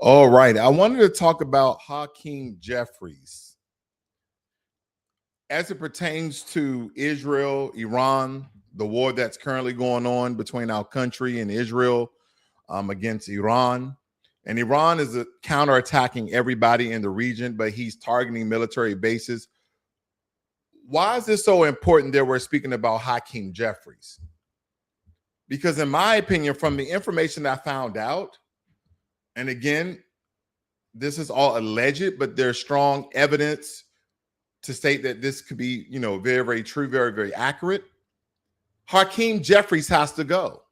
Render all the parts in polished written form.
All right. I wanted to talk about Hakeem Jeffries as it pertains to Israel, Iran, the war that's currently going on between our country and Israel against Iran. And Iran is counterattacking everybody in the region, but he's targeting military bases. Why is this so important that we're speaking about Hakeem Jeffries? Because in my opinion, from the information I found out, and again, this is all alleged, but there's strong evidence to state that this could be, very, very true, very, very accurate. Hakeem Jeffries has to go.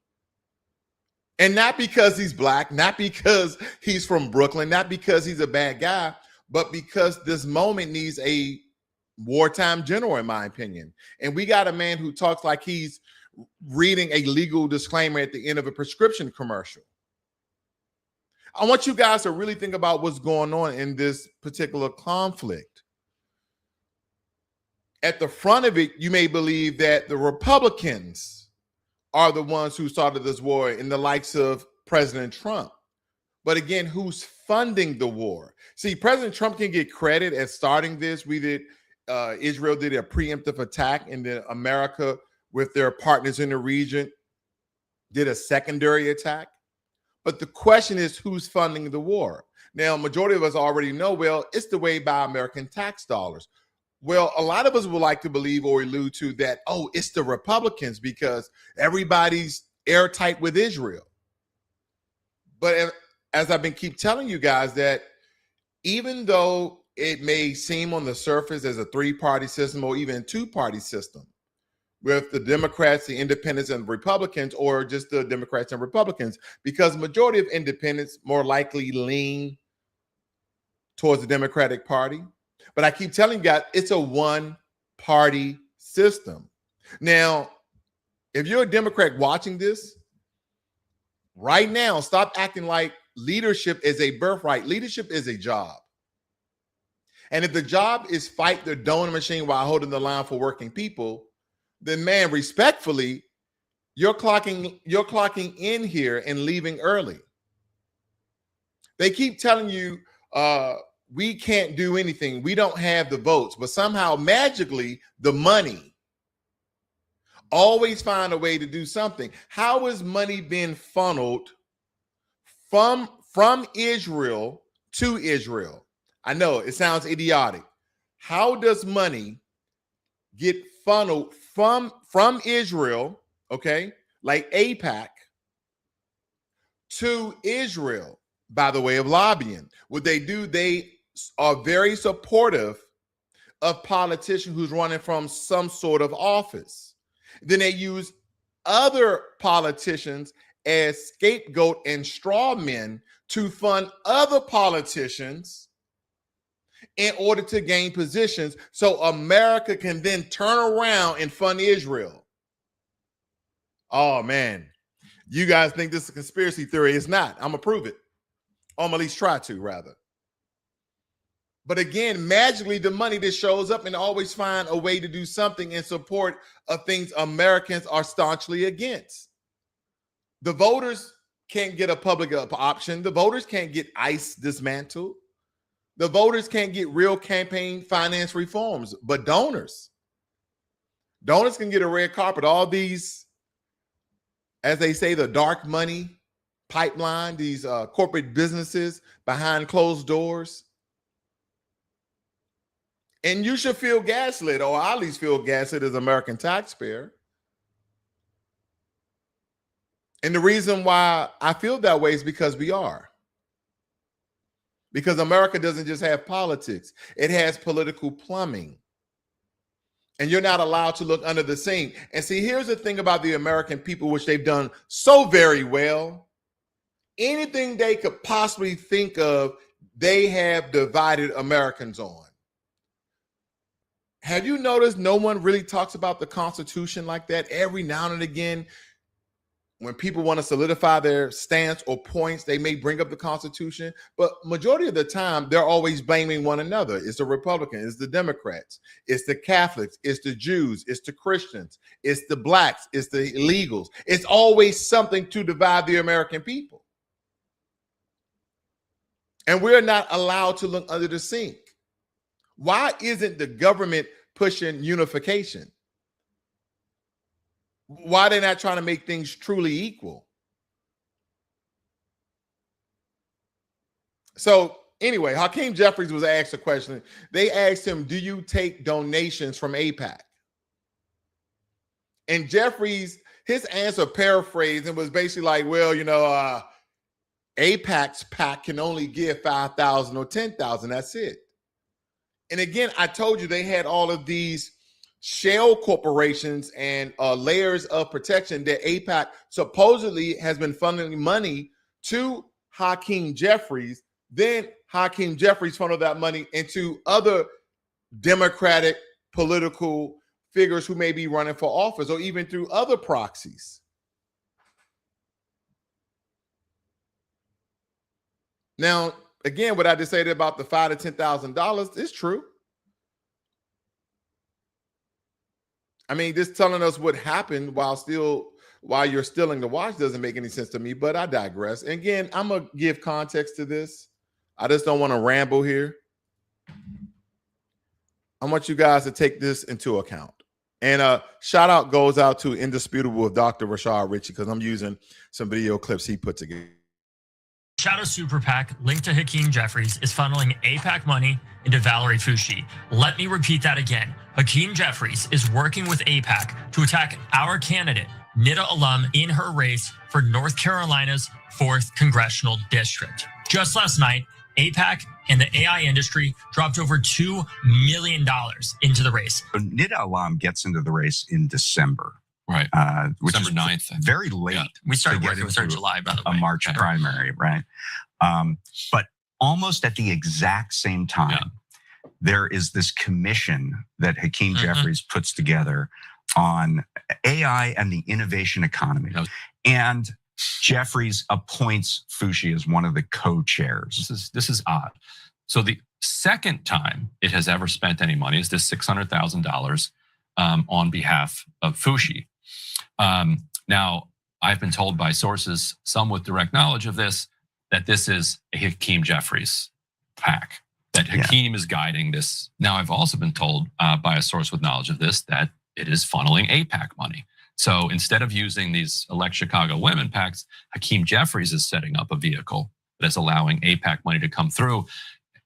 And not because he's black, not because he's from Brooklyn, not because he's a bad guy, but because this moment needs a wartime general, in my opinion. And we got a man who talks like he's reading a legal disclaimer at the end of a prescription commercial. I want you guys to really think about what's going on in this particular conflict. At the front of it, you may believe that the Republicans are the ones who started this war in the likes of President Trump. But again, who's funding the war? See, President Trump can get credit at starting this. Israel did a preemptive attack, and then America, with their partners in the region, did a secondary attack. But the question is, who's funding the war? Now, majority of us already know, well, it's the way by American tax dollars. Well, a lot of us would like to believe or allude to that, oh, it's the Republicans because everybody's airtight with Israel. But as I've been keep telling you guys, that even though it may seem on the surface as a three-party system or even two-party system, with the Democrats, the independents, and the Republicans, or just the Democrats and Republicans, because majority of independents more likely lean towards the Democratic Party. But I keep telling you guys, it's a one-party system. Now, if you're a Democrat watching this right now, stop acting like leadership is a birthright. Leadership is a job. And if the job is fight the donor machine while holding the line for working people, then man, respectfully, you're clocking in here and leaving early. They keep telling you we can't do anything. We don't have the votes, but somehow magically the money always find a way to do something. How is money being funneled from Israel to Israel? I know it sounds idiotic. How does money get funneled from Israel, okay, like AIPAC, to Israel by the way of lobbying? What they do, they are very supportive of politicians who's running from some sort of office. Then they use other politicians as scapegoat and straw men to fund other politicians in order to gain positions, so America can then turn around and fund Israel. Oh man, you guys think this is a conspiracy theory? It's not. I'm gonna prove it. Or at least try to, rather. But again, magically the money that shows up and always find a way to do something in support of things Americans are staunchly against. The voters can't get a public option. The voters can't get ICE dismantled. The voters can't get real campaign finance reforms, but donors can get a red carpet. All these, as they say, the dark money pipeline, these corporate businesses behind closed doors. And you should feel gaslit, or I at least feel gaslit as an American taxpayer. And the reason why I feel that way is because we are. Because America doesn't just have politics, it has political plumbing. And you're not allowed to look under the sink. And see, here's the thing about the American people, which they've done so very well. Anything they could possibly think of, they have divided Americans on. Have you noticed no one really talks about the Constitution like that? Every now and again, when people want to solidify their stance or points, they may bring up the Constitution, but majority of the time, they're always blaming one another. It's the Republicans, it's the Democrats, it's the Catholics, it's the Jews, it's the Christians, it's the blacks, it's the illegals. It's always something to divide the American people. And we're not allowed to look under the sink. Why isn't the government pushing unification? Why are they not trying to make things truly equal? So anyway, Hakeem Jeffries was asked a question. They asked him, do you take donations from AIPAC? And Jeffries, his answer paraphrased and was basically like, well, you know, AIPAC's PAC can only give 5,000 or 10,000. That's it. And again, I told you they had all of these shell corporations and layers of protection that AIPAC supposedly has been funding money to Hakeem Jeffries. Then Hakeem Jeffries funneled that money into other Democratic political figures who may be running for office, or even through other proxies. Now, again, what I just said about the $5,000 to $10,000 is true. I mean, just telling us what happened while you're stealing the watch doesn't make any sense to me, but I digress. And again, I'm going to give context to this. I just don't want to ramble here. I want you guys to take this into account. And shout out goes out to Indisputable with Dr. Rashad Ritchie, because I'm using some video clips he put together. Shadow Super PAC linked to Hakeem Jeffries is funneling AIPAC money into Valerie Foushee. Let me repeat that again. Hakeem Jeffries is working with AIPAC to attack our candidate, NIDA alum, in her race for North Carolina's 4th Congressional District. Just last night, AIPAC and the AI industry dropped over $2 million into the race. NIDA alum gets into the race in December. Right. Which December is 9th. Very late. Yeah. We started working with her in July, by the way. A March primary, right? But almost at the exact same time, there is this commission that Hakeem Jeffries puts together on AI and the innovation economy. And Jeffries appoints Foushee as one of the co-chairs. This is odd. So the second time it has ever spent any money is this $600,000 on behalf of Foushee. Now, I've been told by sources, some with direct knowledge of this, that this is a Hakeem Jeffries PAC, that Hakeem is guiding this. Now, I've also been told by a source with knowledge of this that it is funneling AIPAC money. So instead of using these Elect Chicago Women PACs, Hakeem Jeffries is setting up a vehicle that is allowing AIPAC money to come through.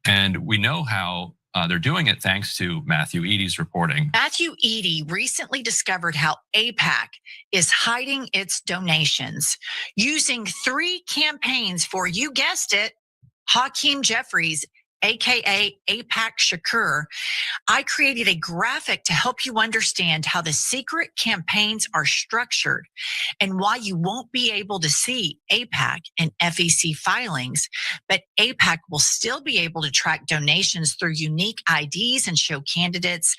And we know how they're doing it thanks to Matthew Eady's reporting. Matthew Eady recently discovered how AIPAC is hiding its donations using 3 campaigns for, you guessed it, Hakeem Jeffries, aka AIPAC Shakur. I created a graphic to help you understand how the secret campaigns are structured and why you won't be able to see AIPAC and FEC filings, but AIPAC will still be able to track donations through unique IDs and show candidates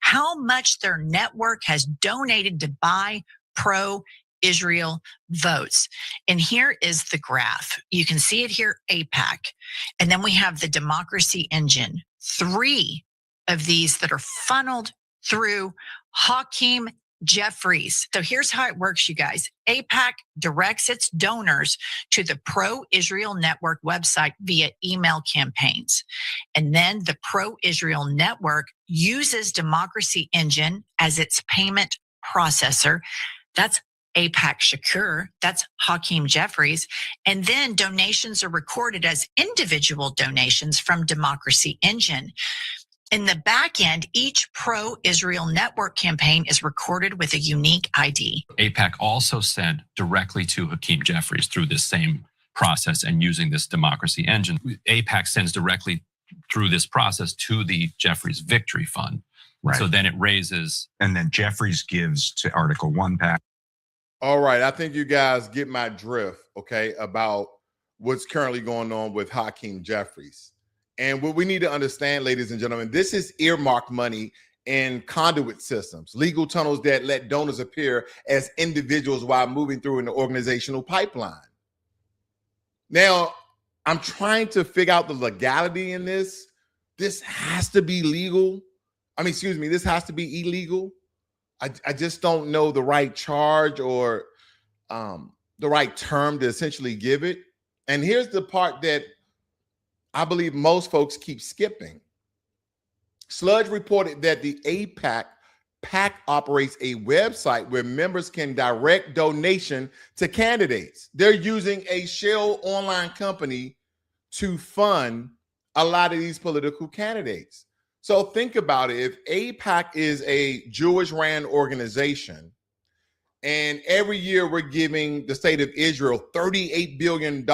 how much their network has donated to buy pro-Israel votes. And here is the graph. You can see it here, AIPAC. And then we have the democracy engine. 3 of these that are funneled through Hakeem Jeffries. So here's how it works, you guys. AIPAC directs its donors to the Pro-Israel Network website via email campaigns. And then the Pro-Israel Network uses Democracy Engine as its payment processor. That's AIPAC Shakur, that's Hakeem Jeffries. And then donations are recorded as individual donations from Democracy Engine. In the back end, each pro-Israel network campaign is recorded with a unique ID. AIPAC also sent directly to Hakeem Jeffries through this same process and using this Democracy Engine. AIPAC sends directly through this process to the Jeffries Victory Fund. Right. So then it raises. And then Jeffries gives to Article 1 PAC. All right, I think you guys get my drift, okay, about what's currently going on with Hakeem Jeffries. And what we need to understand, ladies and gentlemen, this is earmarked money in conduit systems, legal tunnels that let donors appear as individuals while moving through an organizational pipeline. Now, I'm trying to figure out the legality in this. This has to be legal. This has to be illegal. I just don't know the right charge or the right term to essentially give it. And here's the part that I believe most folks keep skipping. Sludge reported that the AIPAC PAC operates a website where members can direct donation to candidates. They're using a shell online company to fund a lot of these political candidates. So think about it. If AIPAC is a Jewish-ran organization, and every year we're giving the state of Israel $38 billion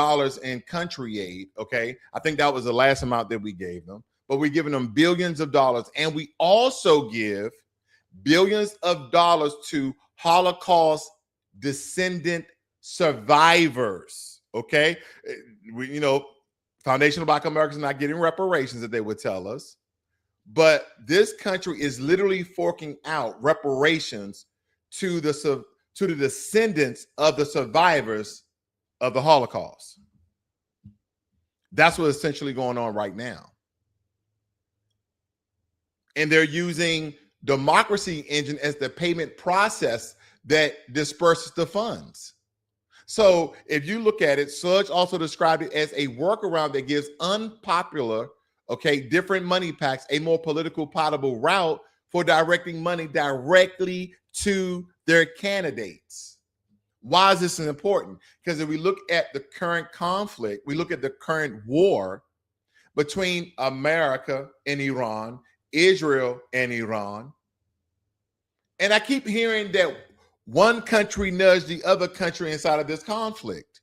in country aid, okay? I think that was the last amount that we gave them. But we're giving them billions of dollars. And we also give billions of dollars to Holocaust descendant survivors, okay? We, Foundation of Black Americans not getting reparations that they would tell us. But this country is literally forking out reparations to the descendants of the survivors of the Holocaust. That's what's essentially going on right now. And they're using Democracy Engine as the payment process that disperses the funds. So if you look at it, Sludge also described it as a workaround that gives unpopular, different money packs a more political potable route for directing money directly to their candidates. Why is this important? Because if we look at the current conflict, we look at the current war between America and Iran, Israel and Iran. And I keep hearing that one country nudged the other country inside of this conflict.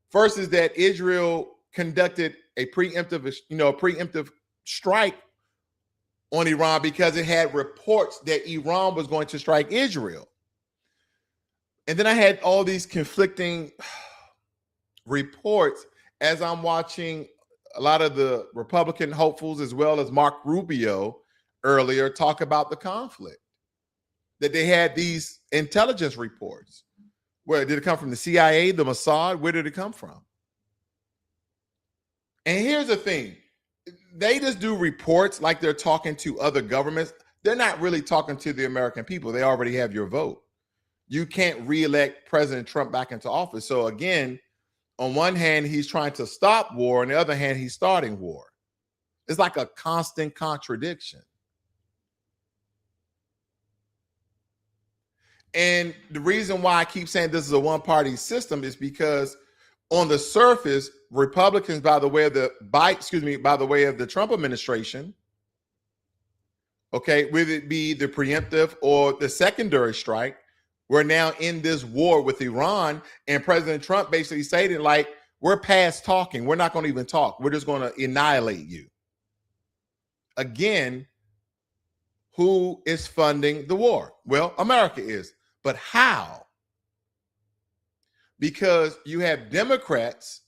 First is that Israel conducted a preemptive strike on Iran because it had reports that Iran was going to strike Israel. And then I had all these conflicting reports as I'm watching a lot of the Republican hopefuls, as well as Mark Rubio earlier, talk about the conflict, that they had these intelligence reports. Where did it come from? The CIA, the Mossad? Where did it come from? And here's the thing. They just do reports like they're talking to other governments. They're not really talking to the American people. They already have your vote. You can't reelect President Trump back into office. So again, on one hand, he's trying to stop war. On the other hand, he's starting war. It's like a constant contradiction. And the reason why I keep saying this is a one-party system is because on the surface, Republicans, by the way of the Trump administration, whether it be the preemptive or the secondary strike, we're now in this war with Iran, and President Trump basically stated, like, we're past talking. We're not going to even talk. We're just going to annihilate you. Again, who is funding the war? Well, America is. But how? Because you have Democrats,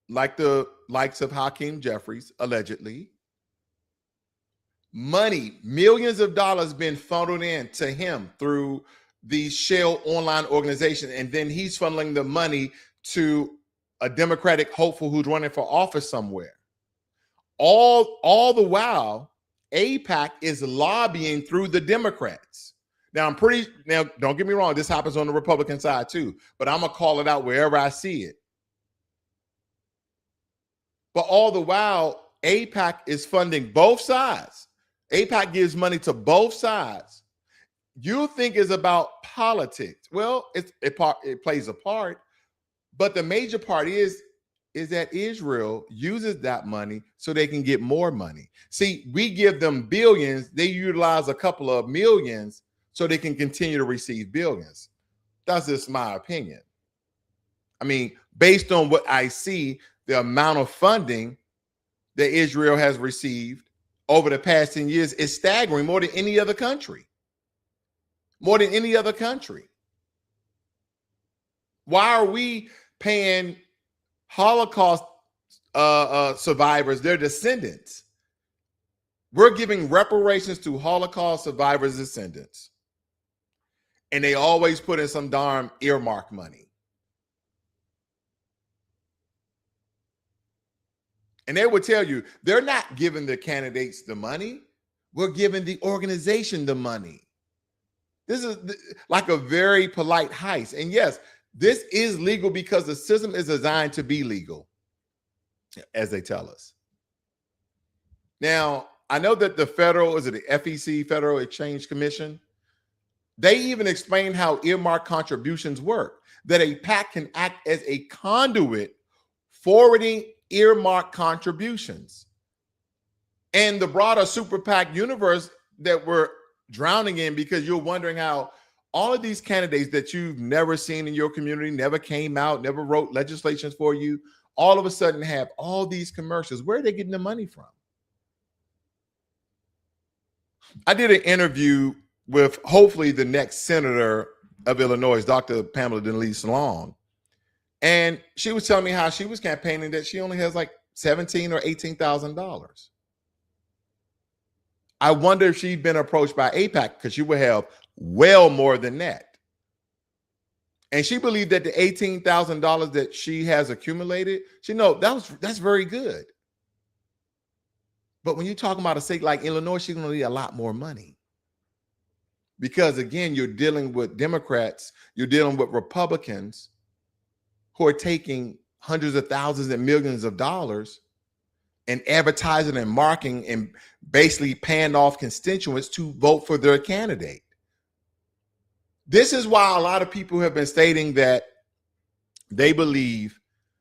like the likes of Hakeem Jeffries, allegedly, money, millions of dollars being funneled in to him through these shell online organizations, and then he's funneling the money to a Democratic hopeful who's running for office somewhere. All the while, AIPAC is lobbying through the Democrats. Now, don't get me wrong, this happens on the Republican side too, but I'm gonna call it out wherever I see it. But all the while, AIPAC is funding both sides. AIPAC gives money to both sides. You think it's about politics. Well, it plays a part, but the major part is that Israel uses that money so they can get more money. See, we give them billions, they utilize a couple of millions so they can continue to receive billions. That's just my opinion. I mean, based on what I see, the amount of funding that Israel has received over the past 10 years is staggering, more than any other country. More than any other country. Why are we paying Holocaust survivors, their descendants? We're giving reparations to Holocaust survivors' descendants. And they always put in some darn earmark money. And they would tell you, they're not giving the candidates the money. We're giving the organization the money. This is like a very polite heist. And yes, this is legal because the system is designed to be legal, as they tell us. Now, I know that the FEC, Federal Exchange Commission, they even explain how earmarked contributions work, that a PAC can act as a conduit forwarding earmarked contributions. And the broader super PAC universe that we're drowning in, because you're wondering how all of these candidates that you've never seen in your community, never came out, never wrote legislations for you, all of a sudden have all these commercials. Where are they getting the money from? I did an interview with hopefully the next senator of Illinois, Dr. Pamela Denise Long. And she was telling me how she was campaigning that she only has like $17,000 or $18,000. I wonder if she'd been approached by AIPAC, because she would have well more than that. And she believed that the $18,000 that she has accumulated, that's very good. But when you're talking about a state like Illinois, she's going to need a lot more money. Because again, you're dealing with Democrats, you're dealing with Republicans who are taking hundreds of thousands and millions of dollars and advertising and marketing and basically paying off constituents to vote for their candidate. This is why a lot of people have been stating that they believe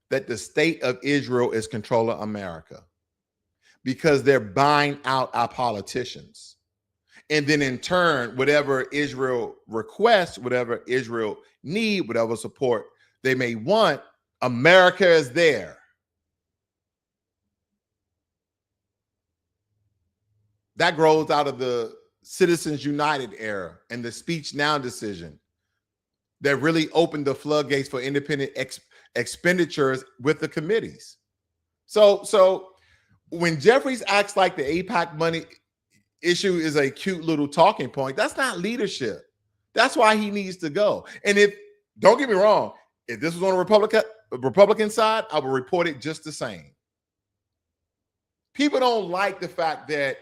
that the state of Israel is controlling America, because they're buying out our politicians. And then in turn, whatever Israel requests, whatever Israel need, whatever support they may want, America is there. That grows out of the Citizens United era and the Speech Now decision that really opened the floodgates for independent expenditures with the committees. So when Jeffries acts like the AIPAC money issue is a cute little talking point, that's not leadership. That's why he needs to go. And don't get me wrong, if this was on a Republican side, I would report it just the same. People don't like the fact that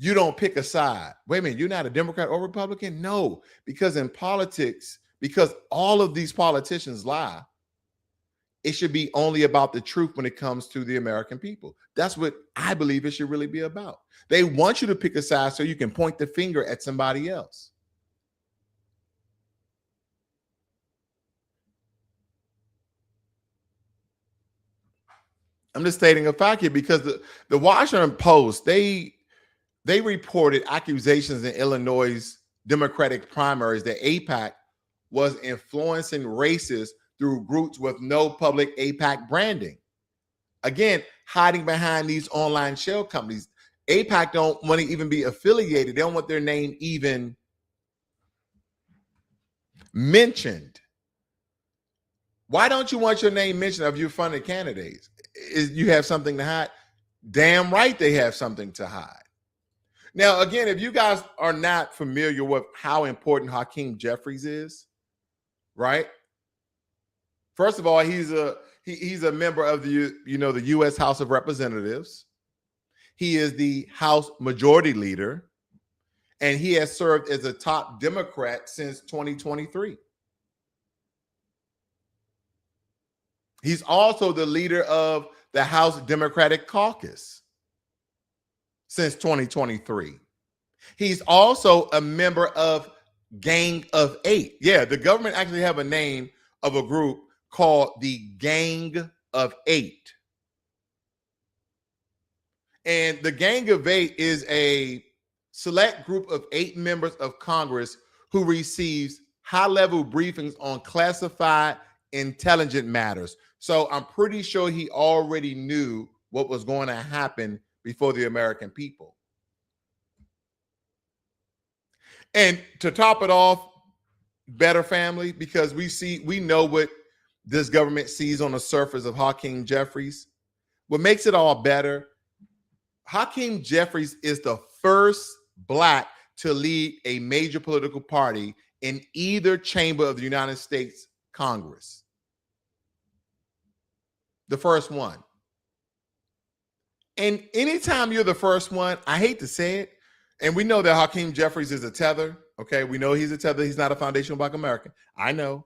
you don't pick a side. Wait a minute, you're not a Democrat or Republican? No, because in politics, because all of these politicians lie, it should be only about the truth when it comes to the American people. That's what I believe it should really be about. They want you to pick a side so you can point the finger at somebody else. I'm just stating a fact here, because the Washington Post, they reported accusations in Illinois' Democratic primaries that AIPAC was influencing races through groups with no public AIPAC branding. Again, hiding behind these online shell companies. AIPAC don't want to even be affiliated. They don't want their name even mentioned. Why don't you want your name mentioned if you're funding candidates? You have something to hide? Damn right they have something to hide. Now, again, if you guys are not familiar with how important Hakeem Jeffries is, right? First of all, he's a member of the U.S. House of Representatives. He is the House Majority Leader, and he has served as a top Democrat since 2023. He's also the leader of the House Democratic Caucus since 2023. He's also a member of Gang of Eight. Yeah, the government actually have a name of a group called the Gang of Eight. And the Gang of Eight is a select group of 8 members of Congress who receives high-level briefings on classified intelligent matters. So I'm pretty sure he already knew what was going to happen before the American people. And to top it off, better family, because we know what this government sees on the surface of Hakeem Jeffries. What makes it all better, Hakeem Jeffries is the first Black to lead a major political party in either chamber of the United States Congress. The first one. And anytime you're the first one, I hate to say it, and we know that Hakeem Jeffries is a tether, okay? We know he's a tether. He's not a foundational Black American. I know.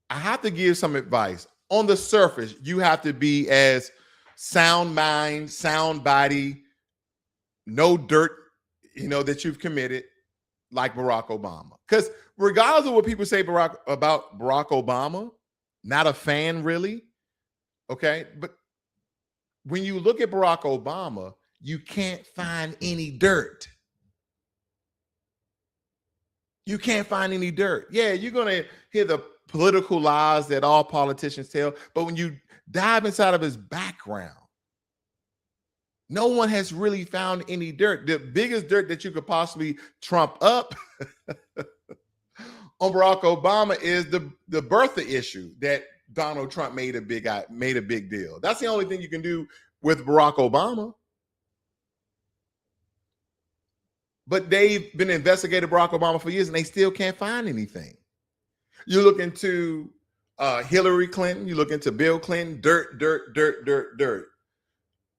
I have to give some advice. On the surface, you have to be as sound mind, sound body, no dirt, that you've committed, like Barack Obama. Because regardless of what people say about Barack Obama, not a fan really, okay? But when you look at Barack Obama, you can't find any dirt. You can't find any dirt. Yeah, you're going to hear the political lies that all politicians tell, but when you dive inside of his background, no one has really found any dirt. The biggest dirt that you could possibly trump up on Barack Obama is the birther issue that Donald Trump made a big deal. That's the only thing you can do with Barack Obama. But they've been investigating Barack Obama for years and they still can't find anything. You look into Hillary Clinton, you look into Bill Clinton, dirt.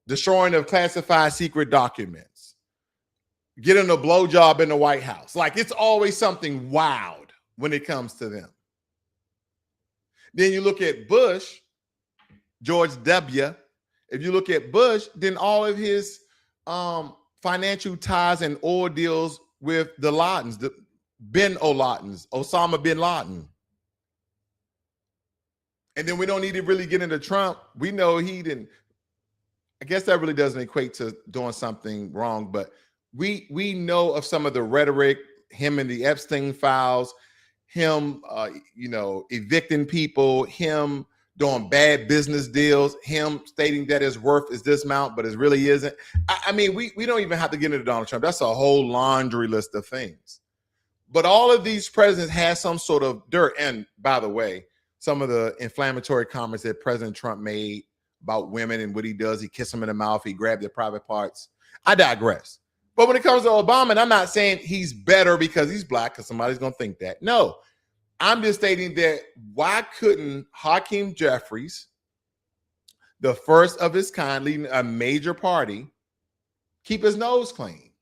Destroying of classified secret documents, getting a blowjob in the White House. Like, it's always something wild when it comes to them. Then you look at Bush, George W. If you look at Bush, then all of his financial ties and oil deals with the Ladens, the Osama bin Laden. And then we don't need to really get into Trump. We know he didn't. I guess that really doesn't equate to doing something wrong, but we know of some of the rhetoric, him in the Epstein files, him, evicting people, him doing bad business deals, him stating that his worth is this amount, but it really isn't. I mean, we don't even have to get into Donald Trump. That's a whole laundry list of things. But all of these presidents have some sort of dirt. And by the way, some of the inflammatory comments that President Trump made about women and what he does, he kisses them in the mouth, he grabbed their private parts. I digress. But when it comes to Obama, and I'm not saying he's better because he's black, because somebody's going to think that. No, I'm just stating that why couldn't Hakeem Jeffries, the first of his kind, leading a major party, keep his nose clean?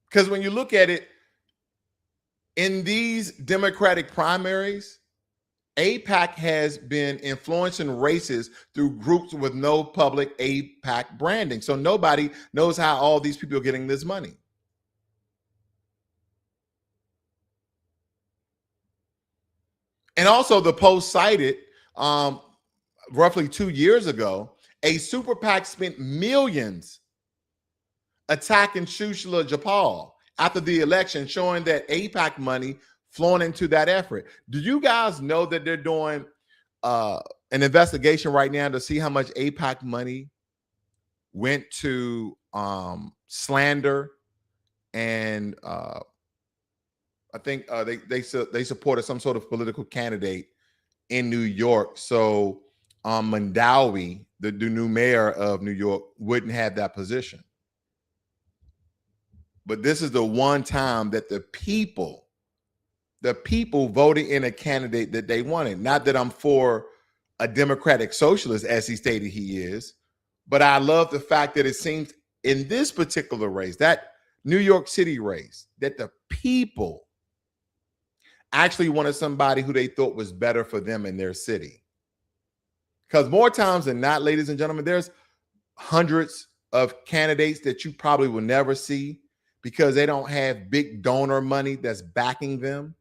Because when you look at it, in these Democratic primaries, AIPAC has been influencing races through groups with no public AIPAC branding. So nobody knows how all these people are getting this money. And also the Post cited roughly 2 years ago, a super PAC spent millions attacking Shushila Japal after the election, showing that AIPAC money flowing into that effort. Do you guys know that they're doing an investigation right now to see how much AIPAC money went to slander, and I think they supported some sort of political candidate in New York, so Mandawi, the new mayor of New York, wouldn't have that position. But this is the one time that the people voted in a candidate that they wanted. Not that I'm for a democratic socialist, as he stated he is, but I love the fact that it seems in this particular race, that New York City race, that the people actually wanted somebody who they thought was better for them in their city. Because more times than not, ladies and gentlemen, there's hundreds of candidates that you probably will never see because they don't have big donor money that's backing them.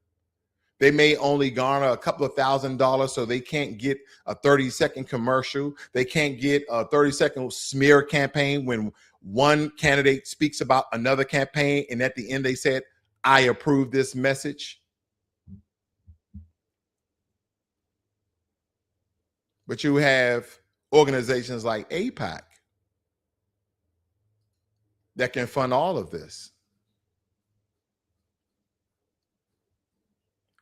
They may only garner a couple of $1,000, so they can't get a 30-second commercial. They can't get a 30-second smear campaign when one candidate speaks about another campaign, and at the end they said, "I approve this message." But you have organizations like AIPAC that can fund all of this.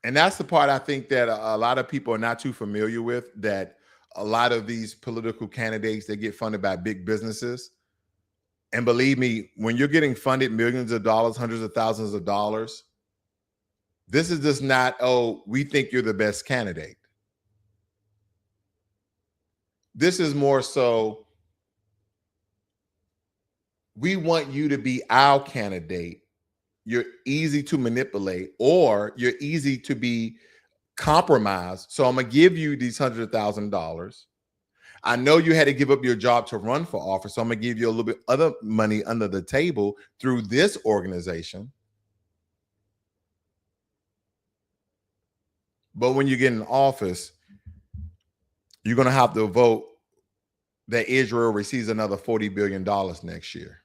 And that's the part I think that a lot of people are not too familiar with, that a lot of these political candidates, they get funded by big businesses. And believe me, when you're getting funded millions of dollars, hundreds of thousands of dollars, this is just not, oh, we think you're the best candidate. This is more so, we want you to be our candidate. You're easy to manipulate, or you're easy to be compromise. So I'm gonna give you these $100,000. I know you had to give up your job to run for office, so I'm gonna give you a little bit other money under the table through this organization. But when you get in office, you're gonna have to vote that Israel receives another $40 billion next year.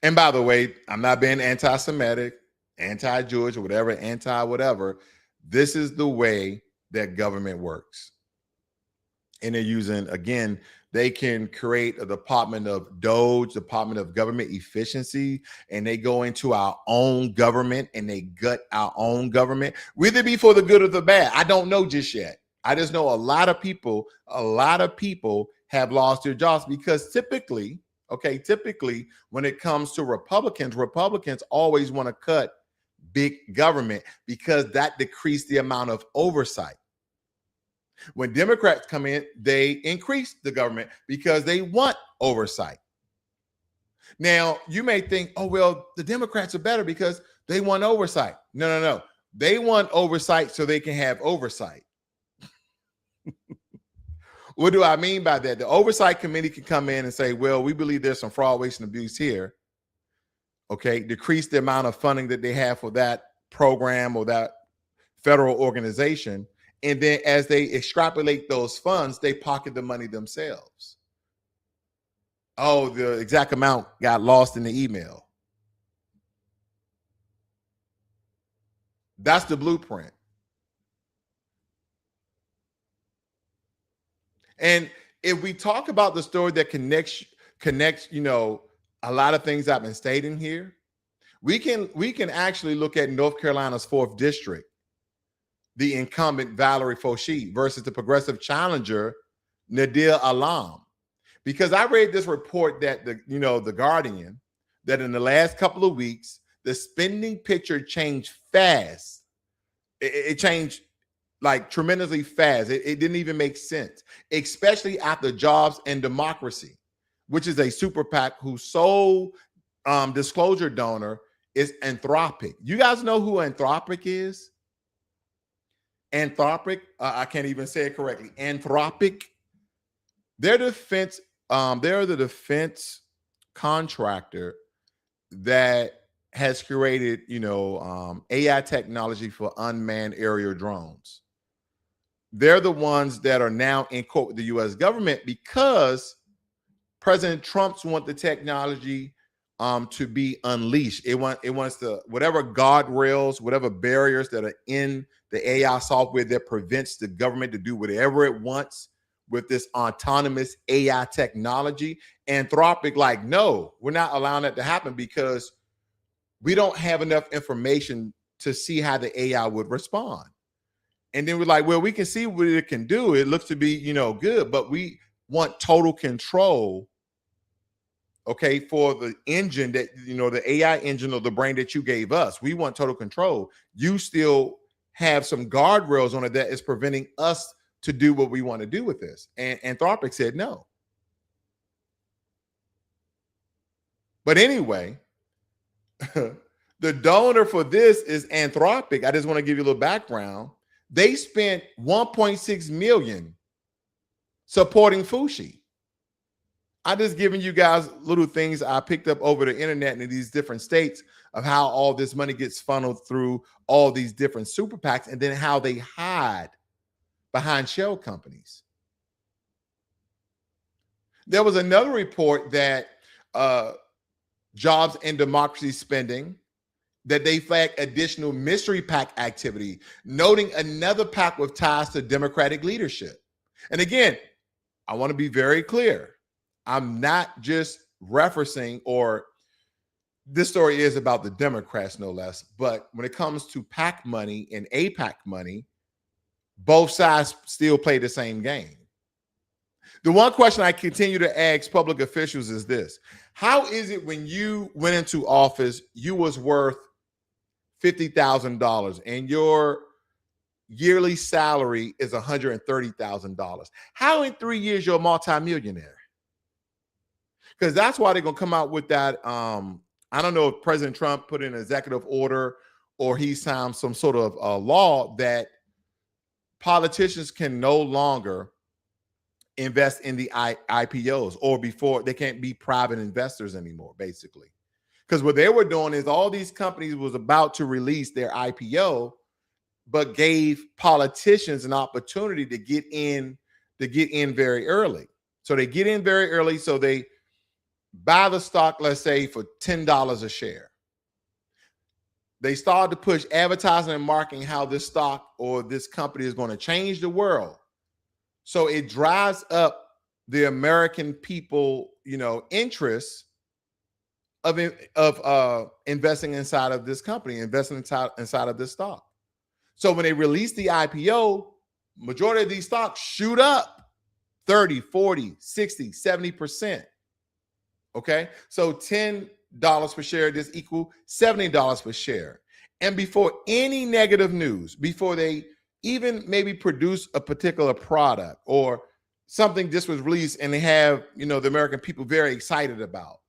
And by the way, I'm not being anti-Semitic, anti-Jewish, or whatever, anti-whatever. This is the way that government works. And they're using, again, they can create a Department of Doge, Department of Government Efficiency, and they go into our own government and they gut our own government, whether it be for the good or the bad. I don't know just yet. I just know a lot of people have lost their jobs because typically when it comes to Republicans always want to cut big government because that decreased the amount of oversight. When Democrats come in, they increase the government because they want oversight. Now, you may think, oh, well, the Democrats are better because they want oversight. No. They want oversight so they can have oversight. What do I mean by that? The oversight committee can come in and say, well, we believe there's some fraud, waste, and abuse here. Okay, decrease the amount of funding that they have for that program or that federal organization. And then as they extrapolate those funds, they pocket the money themselves. Oh, the exact amount got lost in the email. That's the blueprint. And if we talk about the story that connects, a lot of things I've been stating here, we can actually look at North Carolina's 4th district, the incumbent Valerie Foushee versus the progressive challenger Nadir Alam. Because I read this report that the Guardian, that in the last couple of weeks, the spending picture changed fast. It changed like tremendously fast. It didn't even make sense, especially after Jobs and Democracy, which is a super PAC whose sole disclosure donor is Anthropic. You guys know who Anthropic is? Anthropic, I can't even say it correctly. Anthropic, they're the defense contractor that has created, AI technology for unmanned aerial drones. They're the ones that are now in court with the U.S. government because President Trump's want the technology to be unleashed. It wants to, whatever guardrails, whatever barriers that are in the AI software that prevents the government to do whatever it wants with this autonomous AI technology. Anthropic, like, no, we're not allowing that to happen because we don't have enough information to see how the AI would respond. And then we're like, well, we can see what it can do. It looks to be, good, but we want total control, okay, for the engine that, the AI engine or the brain that you gave us. We want total control. You still have some guardrails on it that is preventing us to do what we want to do with this. And Anthropic said no. But anyway, the donor for this is Anthropic. I just want to give you a little background. They spent $1.6 million supporting Foushee. I'm just giving you guys little things I picked up over the internet in these different states of how all this money gets funneled through all these different super PACs and then how they hide behind shell companies. There was another report that Jobs and Democracy spending, that they flagged additional mystery PAC activity, noting another PAC with ties to Democratic leadership. And again, I want to be very clear. I'm not just referencing, or this story is about the Democrats, no less, but when it comes to PAC money and AIPAC money, both sides still play the same game. The one question I continue to ask public officials is this: how is it when you went into office, you was worth $50,000 and your yearly salary is $130,000? How in 3 years you're a multimillionaire? Because that's why they're going to come out with that. I don't know if President Trump put in an executive order or he signed some sort of law that politicians can no longer invest in the IPOs, or before they can't be private investors anymore, basically. Because what they were doing is all these companies was about to release their IPO, but gave politicians an opportunity to get in very early. So they get in very early, so they buy the stock, let's say, for $10 a share. They started to push advertising and marketing how this stock or this company is going to change the world. So it drives up the American people, interest of investing inside of this company, investing inside of this stock. So when they release the IPO, majority of these stocks shoot up 30, 40, 60, 70%. Okay. So $10 per share, this equal $70 per share. And before any negative news, before they even maybe produce a particular product or something just was released and they have, the American people very excited about,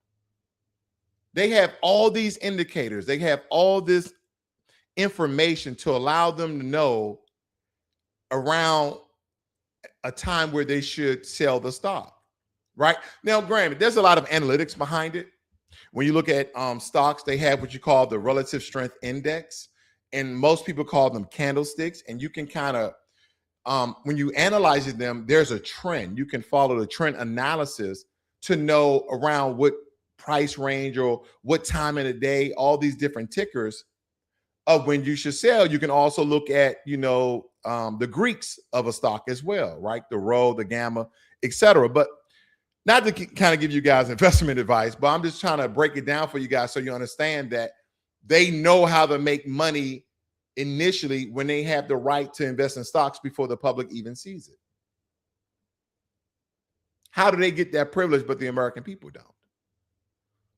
they have all these indicators. They have all this information to allow them to know around a time where they should sell the stock, right? Now, granted, there's a lot of analytics behind it. When you look at stocks, they have what you call the relative strength index, and most people call them candlesticks. And you can kind of, when you analyze them, there's a trend. You can follow the trend analysis to know around what price range or what time of the day, all these different tickers of when you should sell. You can also look at, the Greeks of a stock as well, right? The rho, the gamma, etc. But not to kind of give you guys investment advice, but I'm just trying to break it down for you guys so you understand that they know how to make money initially when they have the right to invest in stocks before the public even sees it. How do they get that privilege, but the American people don't?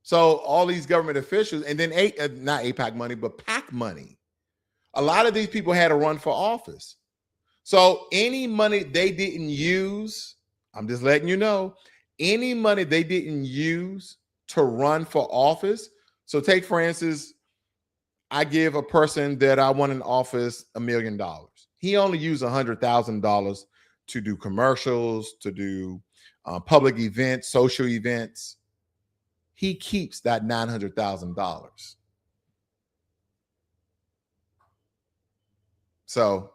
So all these government officials, and then not AIPAC money, but PAC money. A lot of these people had to run for office. So any money they didn't use, I'm just letting you know, any money they didn't use to run for office. So take, for instance, I give a person that I want in office $1 million. He only used $100,000 to do commercials, to do public events, social events. He keeps that $900,000. So,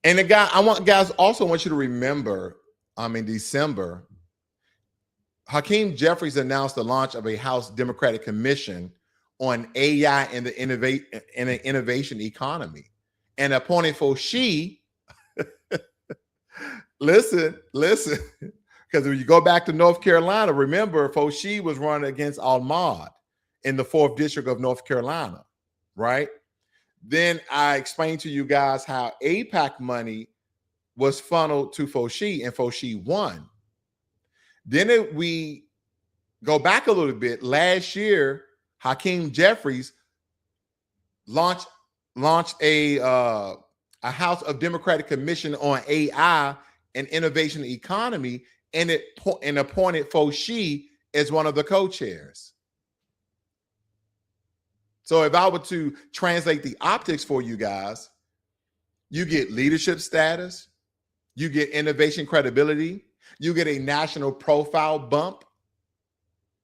and the guy, also want you to remember, in December, Hakeem Jeffries announced the launch of a House Democratic Commission on AI and the innovation economy, and appointed Foushee. listen, because when you go back to North Carolina, remember Foushee was running against Ahmaud in the 4th District of North Carolina, right? Then I explained to you guys how AIPAC money was funneled to Foushee, and Foushee won. Then we go back a little bit. Last year, Hakeem Jeffries launched a House of Democratic Commission on AI and innovation economy, and appointed Foushee as one of the co-chairs. So if I were to translate the optics for you guys, you get leadership status, you get innovation credibility, you get a national profile bump.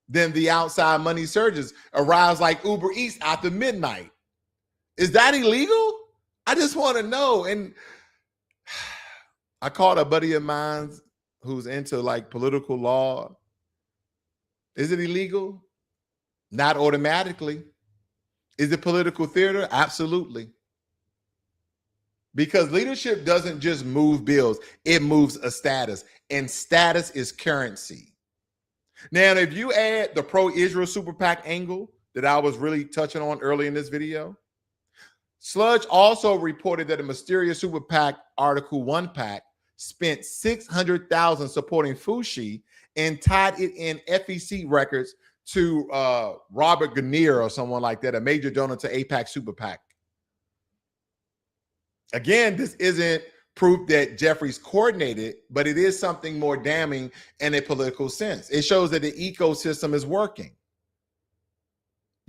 Then the outside money surges arrives like Uber Eats after midnight. Is that illegal? I just want to know. And I called a buddy of mine who's into like political law. Is it illegal? Not automatically. Is it political theater? Absolutely. Because leadership doesn't just move bills, it moves a status, and status is currency. Now, if you add the pro-Israel super PAC angle that I was really touching on early in this video, Sludge also reported that a mysterious super PAC article, One PAC, spent $600,000 supporting Foushee and tied it in FEC records to Robert Gainier or someone like that, a major donor to AIPAC Super PAC. Again, this isn't proof that Jeffries coordinated, but it is something more damning in a political sense. It shows that the ecosystem is working.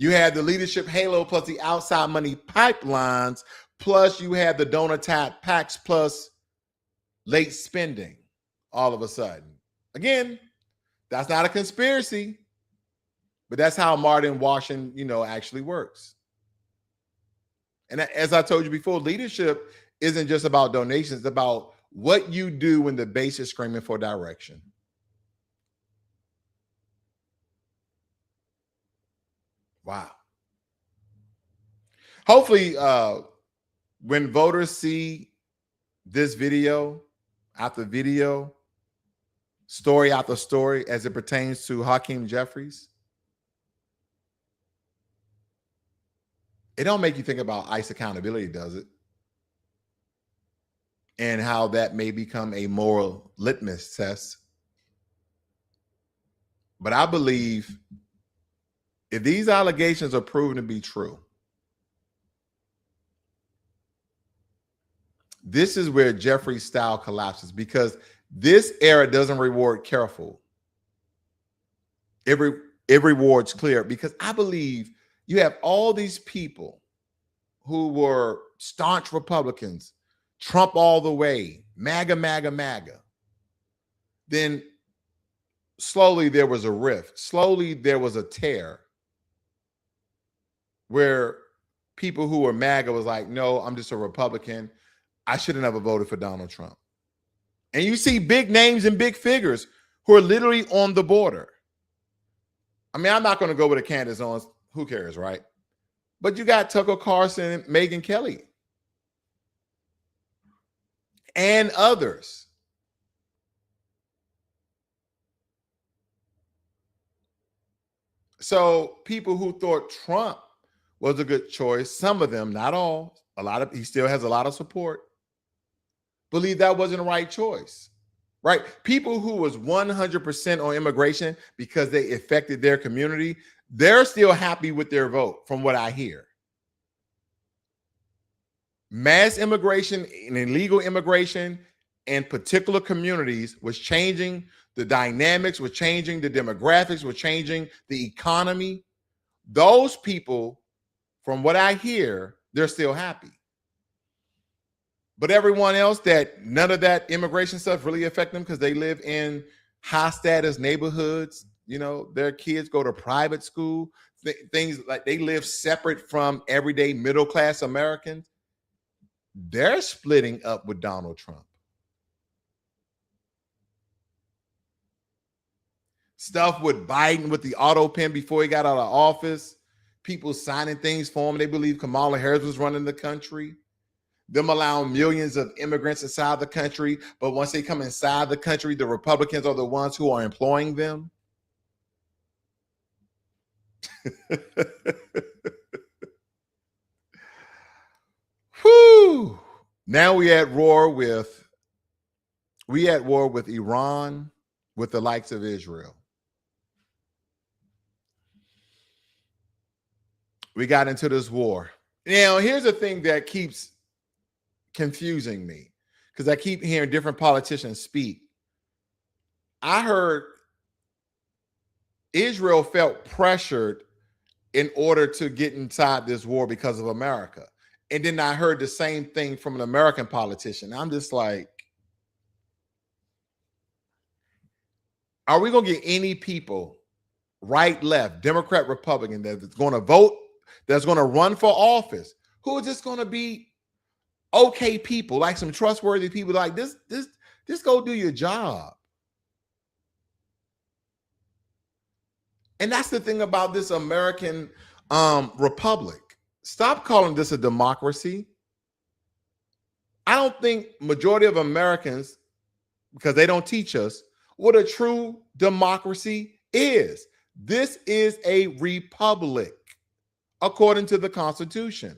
You had the leadership halo plus the outside money pipelines, plus you had the donor tap packs plus late spending all of a sudden. Again, that's not a conspiracy, but that's how Martin Washington, actually works. And as I told you before, leadership isn't just about donations. It's about what you do when the base is screaming for direction. Wow. Hopefully, when voters see this video after video, story after story, as it pertains to Hakeem Jeffries, it don't make you think about ICE accountability, does it? And how that may become a moral litmus test. But I believe if these allegations are proven to be true, this is where Jeffries' style collapses, because this era doesn't reward careful. It rewards clear, because I believe you have all these people who were staunch Republicans, Trump all the way, MAGA, MAGA, MAGA. Then slowly there was a rift. Slowly there was a tear where people who were MAGA was like, no, I'm just a Republican. I should have never voted for Donald Trump. And you see big names and big figures who are literally on the border. I mean, I'm not going to go with the candidates on, who cares, right? But you got Tucker Carlson and Megyn Kelly and others. So people who thought Trump was a good choice, some of them, not all, he still has a lot of support, believe that wasn't the right choice, right? People who was 100% on immigration because they affected their community, they're still happy with their vote, from what I hear. Mass immigration and illegal immigration in particular communities was changing the dynamics, was changing the demographics, was changing the economy. Those people, from what I hear, they're still happy. But everyone else, that none of that immigration stuff really affect them because they live in high status neighborhoods. Their kids go to private school, things like they live separate from everyday middle class Americans. They're splitting up with Donald Trump. Stuff with Biden with the auto pen before he got out of office. People signing things for him. They believe Kamala Harris was running the country. Them allowing millions of immigrants inside the country. But once they come inside the country, the Republicans are the ones who are employing them. Whew. Now we at war with Iran, with the likes of Israel. We got into this war. Now, here's the thing that keeps confusing me, because I keep hearing different politicians speak. I heard Israel felt pressured in order to get inside this war because of America. And then I heard the same thing from an American politician. I'm just like, are we going to get any people, right, left, Democrat, Republican, that's going to vote, that's going to run for office, who are just going to be okay people, like some trustworthy people like this? Just go do your job. And that's the thing about this American republic. Stop calling this a democracy. I don't think majority of Americans, because they don't teach us what a true democracy is. This is a republic, according to the Constitution.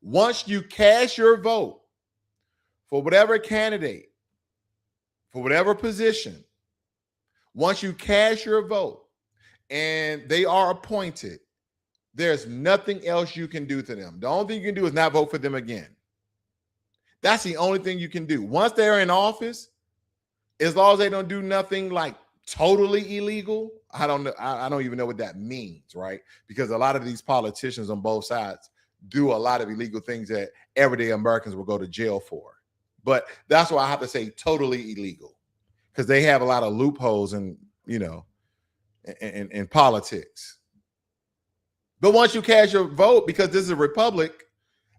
Once you cast your vote for whatever candidate, for whatever position, once you cast your vote and they are appointed, there's nothing else you can do to them. The only thing you can do is not vote for them again. That's the only thing you can do. Once they're in office, as long as they don't do nothing like totally illegal, I don't know. I don't even know what that means, right? Because a lot of these politicians on both sides do a lot of illegal things that everyday Americans will go to jail for. But that's why I have to say totally illegal, because they have a lot of loopholes in, in politics. But once you cast your vote, because this is a republic,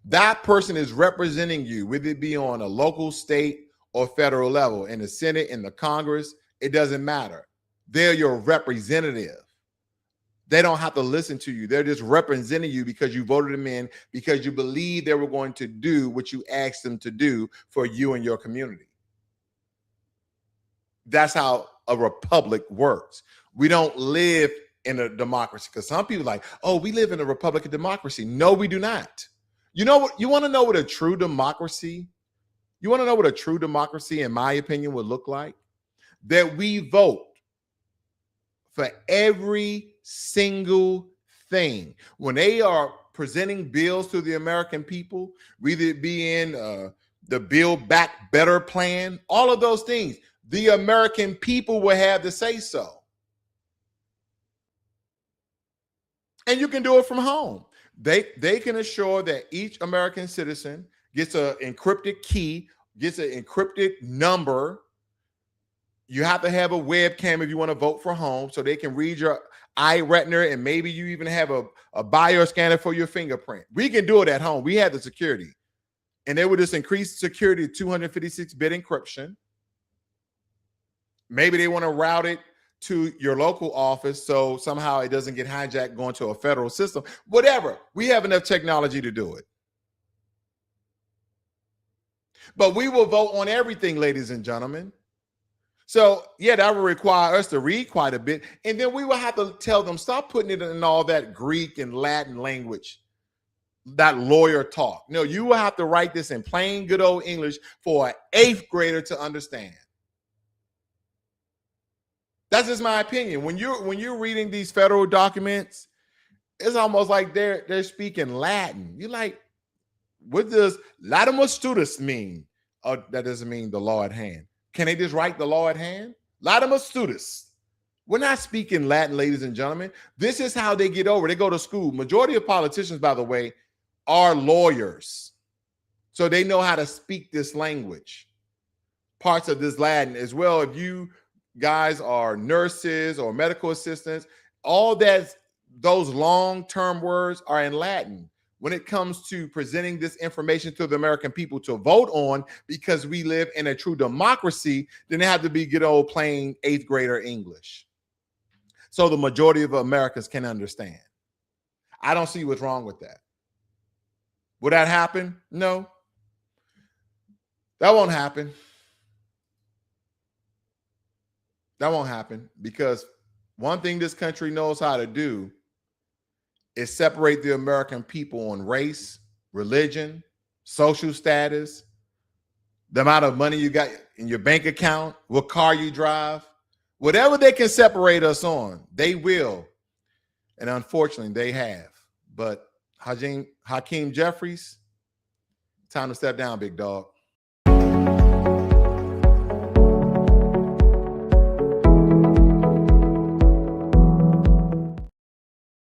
that person is representing you, whether it be on a local, state, or federal level, in the Senate, in the Congress, it doesn't matter. They're your representative. They don't have to listen to you. They're just representing you because you voted them in, because you believe they were going to do what you asked them to do for you and your community. That's how a republic works. We don't live in a democracy, because some people are like, oh, we live in a Republican democracy. No, we do not. You know what? You want to know what a true democracy, in my opinion, would look like? That we vote for every single thing. When they are presenting bills to the American people, whether it be in the Build Back Better plan, all of those things, the American people will have to say so. And you can do it from home. They can assure that each American citizen gets an encrypted key, gets an encrypted number. You have to have a webcam if you want to vote from home, so they can read your eye retina, and maybe you even have a bio scanner for your fingerprint. We can do it at home. We have the security. And they would just increase security to 256-bit encryption. Maybe they want to route it to your local office so somehow it doesn't get hijacked going to a federal system. Whatever. We have enough technology to do it. But we will vote on everything, ladies and gentlemen. So, yeah, that will require us to read quite a bit. And then we will have to tell them, stop putting it in all that Greek and Latin language, that lawyer talk. No, you will have to write this in plain, good old English for an 8th grader to understand. That's just my opinion. When you're reading these federal documents, it's almost like they're speaking Latin. You're like, what does latimus studis mean? Oh, that doesn't mean the law at hand. Can they just write the law at hand? Latimus studis. We're not speaking Latin, ladies and gentlemen. This is how they get over. They go to school. Majority of politicians, by the way, are lawyers. So they know how to speak this language. Parts of this Latin as well. If you guys are nurses or medical assistants, all those long-term words are in Latin. When it comes to presenting this information to the American people to vote on, because we live in a true democracy, then they have to be good old plain 8th grader English. So the majority of Americans can understand. I don't see what's wrong with that. Would that happen? No. That won't happen. That won't happen, because one thing this country knows how to do is separate the American people on race, religion, social status, the amount of money you got in your bank account, what car you drive. Whatever they can separate us on, they will. And unfortunately, they have. But Hakeem Jeffries, time to step down, big dog.